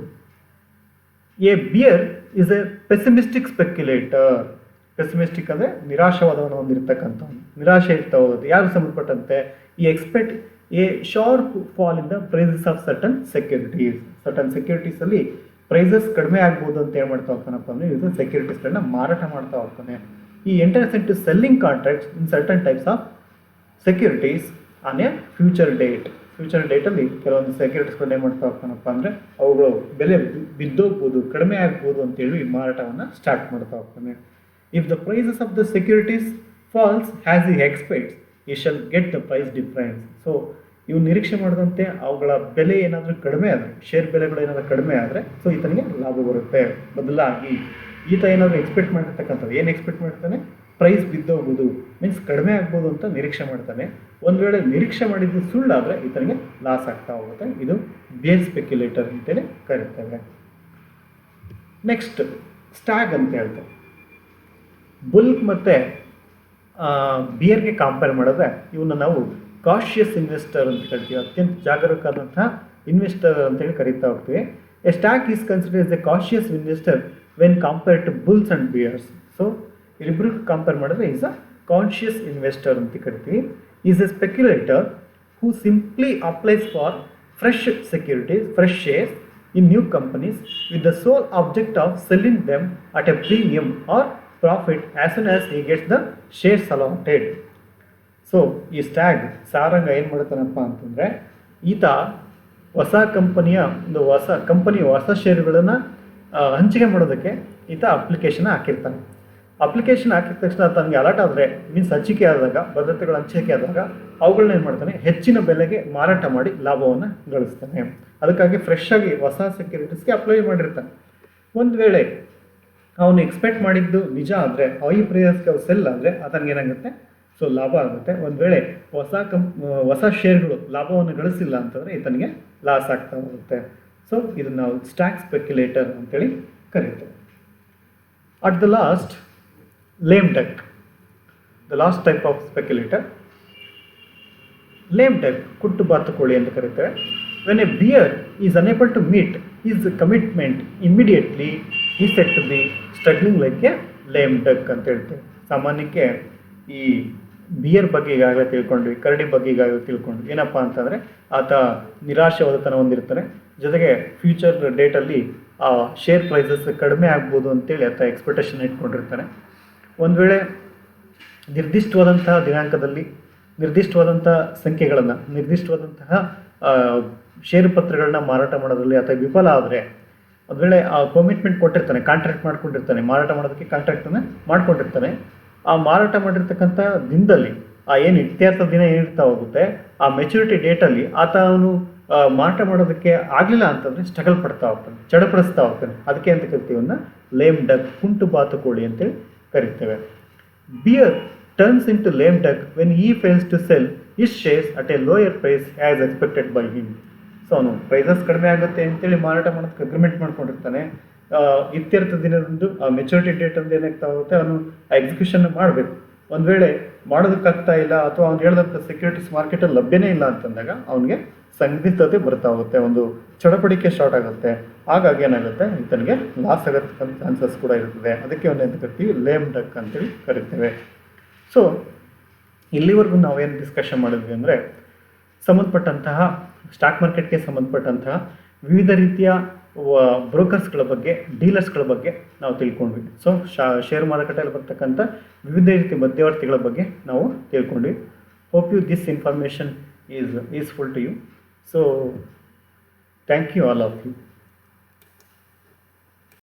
A bear is a pessimistic speculator. Pessimistic ಅಂದರೆ ನಿರಾಶಾವಾದವನ್ನು ಹೊಂದಿರತಕ್ಕಂಥವ್ನು, ನಿರಾಶೆ ಇರ್ತಾ ಹೋಗುತ್ತೆ. ಯಾರು ಸಂಬಂಧಪಟ್ಟಂತೆ, he expect a sharp fall in the prices of certain ಸೆಕ್ಯೂರಿಟೀಸಲ್ಲಿ ಪ್ರೈಸಸ್ ಕಡಿಮೆ ಆಗ್ಬೋದು ಅಂತ ಏನು ಮಾಡ್ತಾ ಹೋಗ್ತಾನಪ್ಪ ಅಂದರೆ ಇದು ಸೆಕ್ಯೂರಿಟೀಸ್ಗಳನ್ನ ಮಾರಾಟ ಮಾಡ್ತಾ ಹೋಗ್ತಾನೆ. He enters into selling contracts in certain types of securities on a future ಡೇಟಲ್ಲಿ ಕೆಲವೊಂದು ಸೆಕ್ಯೂರಿಟೀಸ್ಗಳನ್ನ ಏನು ಮಾಡ್ತಾ ಹೋಗ್ತಾನಪ್ಪ ಅಂದರೆ ಅವುಗಳು ಬೆಲೆ ಬಿದ್ದೋಗ್ಬೋದು, ಕಡಿಮೆ ಆಗ್ಬೋದು ಅಂತೇಳಿ ಮಾರಾಟವನ್ನು ಸ್ಟಾರ್ಟ್ ಮಾಡ್ತಾ ಹೋಗ್ತಾನೆ. If the prices of the securities falls has he expects, he shall get the price difference. So ಇವು ನಿರೀಕ್ಷೆ ಮಾಡಿದಂತೆ ಅವುಗಳ ಬೆಲೆ ಏನಾದರೂ ಕಡಿಮೆ ಆದರೆ, ಶೇರ್ ಬೆಲೆಗಳು ಏನಾದರೂ ಕಡಿಮೆ ಆದರೆ ಸೊ ಈತನಿಗೆ ಲಾಭ ಬರುತ್ತೆ. ಬದಲಾಗಿ ಈತ ಏನಾದರೂ ಎಕ್ಸ್ಪೆಕ್ಟ್ ಮಾಡಿರ್ತಕ್ಕಂಥದ್ದು, ಏನು ಎಕ್ಸ್ಪೆಕ್ಟ್ ಮಾಡ್ತಾನೆ, ಪ್ರೈಸ್ ಬಿದ್ದೋಗ್ಬೋದು, ಮೀನ್ಸ್ ಕಡಿಮೆ ಆಗ್ಬೋದು ಅಂತ ನಿರೀಕ್ಷೆ ಮಾಡ್ತಾನೆ. ಒಂದು ವೇಳೆ ನಿರೀಕ್ಷೆ ಮಾಡಿದ್ದು ಸುಳ್ಳಾದರೆ ಈತನಿಗೆ ಲಾಸ್ ಆಗ್ತಾ ಹೋಗುತ್ತೆ. ಇದು ಬೇರ್ ಸ್ಪೆಕ್ಯುಲೇಟರ್ ಅಂತೇಳಿ ಕರೀತೇವೆ. ನೆಕ್ಸ್ಟ್, ಸ್ಟಾಗ್ ಅಂತ ಹೇಳ್ತೇವೆ. ಬುಲ್ ಮತ್ತು ಬಿಯರ್ಗೆ ಕಂಪೇರ್ ಮಾಡಿದ್ರೆ ಇವನ್ನ ನಾವು ಕಾಷಿಯಸ್ ಇನ್ವೆಸ್ಟರ್ ಅಂತ ಕರಿತೀವಿ. ಅತ್ಯಂತ ಜಾಗರೂಕರಾದಂತಹ ಇನ್ವೆಸ್ಟರ್ ಅಂತೇಳಿ ಕರಿತಾ ಹೋಗ್ತೀವಿ. A stag is considered as a cautious investor when compare to bulls and bears. So ಇಬ್ಬರು ಕಂಪೇರ್ ಮಾಡಿದ್ರೆ ಈಸ್ ಅ ಕಾನ್ಷಿಯಸ್ ಇನ್ವೆಸ್ಟರ್ ಅಂತ ಕರಿತೀವಿ. Is a speculator who simply applies for fresh shares in new companies with the sole object of selling them at a premium or profit as soon as he gets the shares allotted. So ಈ ಸ್ಟ್ಯಾಗ್ ಸಾರಂಗ ಏನು ಮಾಡ್ತಾನಪ್ಪ ಅಂತಂದರೆ, ಈತ ಹೊಸ ಹೊಸ ಷೇರುಗಳನ್ನು ಹಂಚಿಕೆ ಮಾಡೋದಕ್ಕೆ ಈತ ಅಪ್ಲಿಕೇಶನ್ ಹಾಕಿರ್ತಾನೆ. ಅಪ್ಲಿಕೇಶನ್ ಹಾಕಿದ ತಕ್ಷಣ ತನಗೆ ಅಲರ್ಟ್ ಆದರೆ, ಮೀನ್ಸ್ ಹಂಚಿಕೆ ಆದಾಗ, ಭದ್ರತೆಗಳು ಹಂಚಿಕೆ ಆದಾಗ ಅವುಗಳನ್ನ ಏನು ಮಾಡ್ತಾನೆ, ಹೆಚ್ಚಿನ ಬೆಲೆಗೆ ಮಾರಾಟ ಮಾಡಿ ಲಾಭವನ್ನು ಗಳಿಸ್ತಾನೆ. ಅದಕ್ಕಾಗಿ ಫ್ರೆಶ್ ಆಗಿ ಹೊಸ ಸೆಕ್ಯೂರಿಟೀಸ್ಗೆ ಅಪ್ಲೈ ಮಾಡಿರ್ತಾನೆ. ಒಂದು ವೇಳೆ ಅವನು ಎಕ್ಸ್ಪೆಕ್ಟ್ ಮಾಡಿದ್ದು ನಿಜ ಆದರೆ ಐ ಪ್ರೇಯರ್ಸ್ಗೆ ಅವು ಸೆಲ್ ಆದರೆ ಆತನಿಗೆ ಏನಾಗುತ್ತೆ, ಸೊ ಲಾಭ ಆಗುತ್ತೆ. ಒಂದು ವೇಳೆ ಹೊಸ ಶೇರ್ಗಳು ಲಾಭವನ್ನು ಗಳಿಸಿಲ್ಲ ಅಂತಂದರೆ ಈತನಿಗೆ ಲಾಸ್ ಆಗ್ತಾ ಹೋಗುತ್ತೆ. ಸೊ ಇದನ್ನು ನಾವು ಸ್ಟಾಕ್ ಸ್ಪೆಕ್ಯುಲೇಟರ್ ಅಂತೇಳಿ ಕರೀತೇವೆ. At the last, lame duck, the last type of speculator, lame duck, ಕುಟ್ಟು ಬಾತುಕೋಳಿ ಅಂತ ಕರೀತೇವೆ. When a bear is unable to meet his commitment immediately he said to be struggling like a lame duck ಅಂತ ಹೇಳ್ತೇವೆ. ಸಾಮಾನ್ಯಕ್ಕೆ ಈ ಬಿಯರ್ ಬಗ್ಗೆ ಈಗಾಗಲೇ ತಿಳ್ಕೊಂಡ್ವಿ, ಕರಡಿ ಬಗ್ಗೆ ಈಗಾಗಲೇ ತಿಳ್ಕೊಂಡ್ವಿ. ಏನಪ್ಪ ಅಂತಂದರೆ ಆತ ನಿರಾಶವಾದತನ ಹೊಂದಿರ್ತಾನೆ, ಜೊತೆಗೆ ಫ್ಯೂಚರ್ ಡೇಟಲ್ಲಿ ಆ ಶೇರ್ ಪ್ರೈಸಸ್ ಕಡಿಮೆ ಆಗ್ಬೋದು ಅಂತೇಳಿ ಆತ ಎಕ್ಸ್ಪೆಕ್ಟೇಷನ್ ಇಟ್ಕೊಂಡಿರ್ತಾನೆ. ಒಂದು ವೇಳೆ ನಿರ್ದಿಷ್ಟವಾದಂತಹ ದಿನಾಂಕದಲ್ಲಿ ನಿರ್ದಿಷ್ಟವಾದಂಥ ಸಂಖ್ಯೆಗಳನ್ನು, ನಿರ್ದಿಷ್ಟವಾದಂತಹ ಷೇರು ಪತ್ರಗಳನ್ನ ಮಾರಾಟ ಮಾಡೋದ್ರಲ್ಲಿ ಆತ ವಿಫಲ ಆದರೆ, ಒಂದು ವೇಳೆ ಆ ಕಮಿಟ್ಮೆಂಟ್ ಕೊಟ್ಟಿರ್ತಾನೆ, ಕಾಂಟ್ರಾಕ್ಟ್ ಮಾಡ್ಕೊಂಡಿರ್ತಾನೆ, ಮಾರಾಟ ಮಾಡೋದಕ್ಕೆ ಕಾಂಟ್ರಾಕ್ಟನ್ನು ಮಾಡ್ಕೊಂಡಿರ್ತಾನೆ, ಆ ಮಾರಾಟ ಮಾಡಿರ್ತಕ್ಕಂಥ ದಿನದಲ್ಲಿ ಆ ಏನು ಇತ್ಯರ್ಥ ದಿನ ಏನಿರ್ತಾ ಹೋಗುತ್ತೆ, ಆ ಮೆಚುರಿಟಿ ಡೇಟಲ್ಲಿ ಆತ ಅವನು ಮಾರಾಟ ಮಾಡೋದಕ್ಕೆ ಆಗಲಿಲ್ಲ ಅಂತಂದರೆ ಸ್ಟ್ರಗಲ್ ಪಡ್ತಾ ಹೋಗ್ತಾನೆ, ಚಡಪಡಿಸ್ತಾ ಹೋಗ್ತಾನೆ. ಅದಕ್ಕೆ ಅಂತ ಕರಿತೀವಿ ಅವನ್ನ ಲೇಮ್ ಡಕ್, ಕುಂಟು ಬಾತುಕೋಳಿ ಅಂತೇಳಿ ಕರಿತೇವೆ. Bear turns into lame duck when he fails to sell his shares at a lower price as expected by him. So ಅವನು ಪ್ರೈಸಸ್ ಕಡಿಮೆ ಆಗುತ್ತೆ ಅಂತೇಳಿ ಮಾರಾಟ ಮಾಡೋದಕ್ಕೆ ಅಗ್ರಿಮೆಂಟ್ ಮಾಡ್ಕೊಂಡಿರ್ತಾನೆ. ಇತ್ಯರ್ಥ ದಿನದಂದು ಆ ಮೆಚುರಿಟಿ ಡೇಟ್ ಅಂತ ಏನಾಗ್ತಾ ಹೋಗುತ್ತೆ, ಅವನು ಆ ಎಕ್ಸಿಕ್ಯೂಷನ್ ಮಾಡಬೇಕು. ಒಂದು ವೇಳೆ ಮಾಡೋದಕ್ಕಾಗ್ತಾ ಇಲ್ಲ ಅಥವಾ ಅವ್ನು ಹೇಳಿದಂಥ ಸೆಕ್ಯೂರಿಟೀಸ್ ಮಾರ್ಕೆಟಲ್ಲಿ ಲಭ್ಯನೇ ಇಲ್ಲ ಅಂತಂದಾಗ ಅವನಿಗೆ ಸಂದಿಗ್ಧತೆ ಬರ್ತಾ ಹೋಗುತ್ತೆ, ಒಂದು ಚಡಪಡಿಕೆ ಸ್ಟಾರ್ಟ್ ಆಗುತ್ತೆ. ಹಾಗಾಗಿ ಏನಾಗುತ್ತೆ, ಈತನಿಗೆ ಲಾಸ್ ಆಗೋದಕ್ಕಂಥ ಚಾನ್ಸಸ್ ಕೂಡ ಇರ್ತದೆ. ಅದಕ್ಕೆ ಅವನ್ನ ಅಂತ ಕರಿತೀವಿ ಲೇಮ್ ಡಕ್ ಅಂತೇಳಿ ಕರಿತೇವೆ. ಸೊ ಇಲ್ಲಿವರೆಗೂ ನಾವೇನು ಡಿಸ್ಕಷನ್ ಮಾಡಿದ್ವಿ ಅಂದರೆ, ಸಂಬಂಧಪಟ್ಟಂತಹ ಸ್ಟಾಕ್ ಮಾರ್ಕೆಟ್ಗೆ ಸಂಬಂಧಪಟ್ಟಂತಹ ವಿವಿಧ ರೀತಿಯ ಬ್ರೋಕರ್ಸ್ಗಳ ಬಗ್ಗೆ, ಡೀಲರ್ಸ್ಗಳ ಬಗ್ಗೆ ನಾವು ತಿಳ್ಕೊಂಡ್ವಿ. ಸೊ ಶೇರ್ ಮಾರುಕಟ್ಟೆಯಲ್ಲಿ ಬರ್ತಕ್ಕಂಥ ವಿವಿಧ ರೀತಿಯ ಮಧ್ಯವರ್ತಿಗಳ ಬಗ್ಗೆ ನಾವು ತಿಳ್ಕೊಂಡ್ವಿ. Hope you this information is useful to you. So thank you all of you.